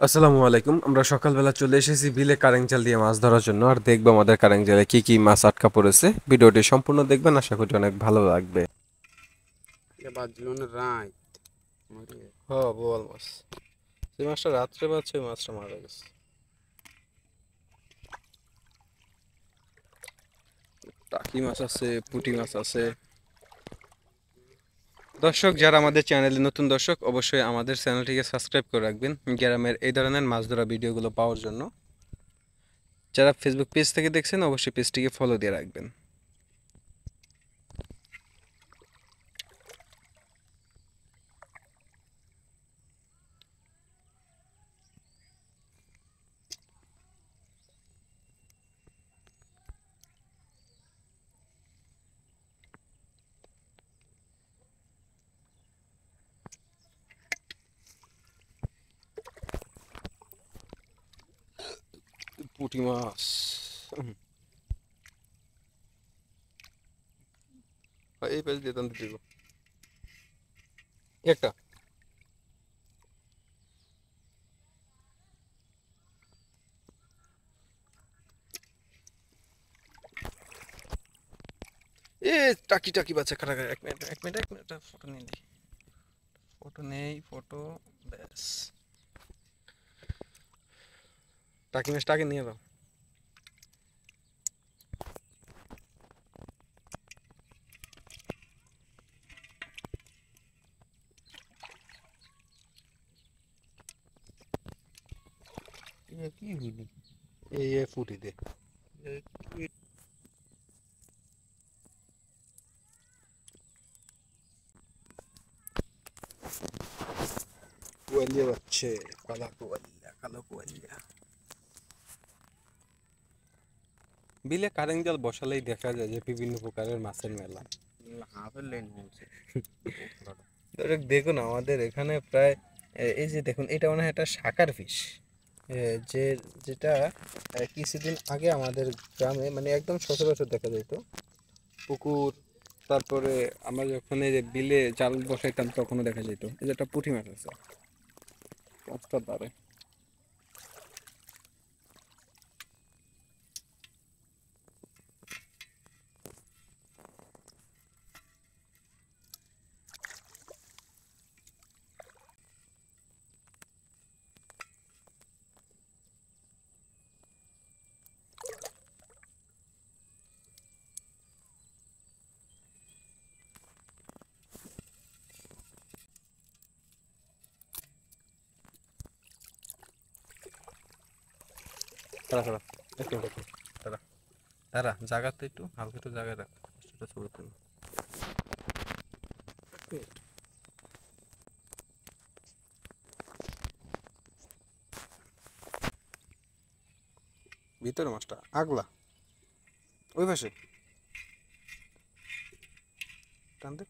আসসালামু আলাইকুম। আমরা সকালবেলা চলে এসেছি বিলে কারেং জাল দিয়ে মাছ ধরার জন্য আর দেখবো আমাদের কারেং জালে কি কি মাছ আটকা পড়েছে। ভিডিওটি সম্পূর্ণ দেখবেন, আশা করি অনেক ভালো লাগবে। বাজলো রাত মরে হ্যাঁ, বোয়াল মাছ। যে মাছটা রাত্রে পাচ্ছে ওই মাছটা মারা গেছে। টাকি মাছ আছে, পুঁটি মাছ আছে। দর্শক যারা আমাদের চ্যানেলে নতুন দর্শক, অবশ্যই আমাদের চ্যানেলটিকে সাবস্ক্রাইব করে রাখবেন গ্রামের এই ধরনের মাছ ধরা ভিডিওগুলো পাওয়ার জন্য। যারা ফেসবুক পেজ থেকে দেখছেন অবশ্যই পেজটিকে ফলো দিয়ে রাখবেন। পুঁটি মাছ এই পেজ দিয়ে টানতে দিব একটা। এ টাকি টাকি বাচ্চা খারা খারা, এক মিনিট এক মিনিট এক মিনিট, ফটো নিয়ে নিই। ফটো নেই, ফটো ব্যাস। টাকি মাছটাকে নিয়ে নাও। কি হইল? এই ফুটি দে। কোয়ালিয়া বাচ্চে, কালা কোয়ালিয়া, কালো কোয়ালিয়া। বিলে কারেং জাল বসালেই দেখা যায় যে বিভিন্ন প্রকারের মাছের মেলা। হাফের লাইন হচ্ছে দর্শক দেখুন আমাদের এখানে প্রায় এই যে দেখুন, এটা মনে হয় একটা শাকার ফিশ। যে যেটা কিছুদিন আগে আমাদের গ্রামে মানে একদম সচরাচর দেখা যেত। পুকুর, তারপরে আমরা যখন এই যে বিলে জাল বসাইতাম তখনও দেখা যেত। এই যে একটা পুঁটি মাছ আছে রাস্তার ধারে। তারা তারা একটু একটু তারা তারা জায়গাতে একটু হালকা একটু জায়গায় রাখ, সেটা ছবি তুলো। ভিতরে মাছটা আগলা ওই পাশে টান দে।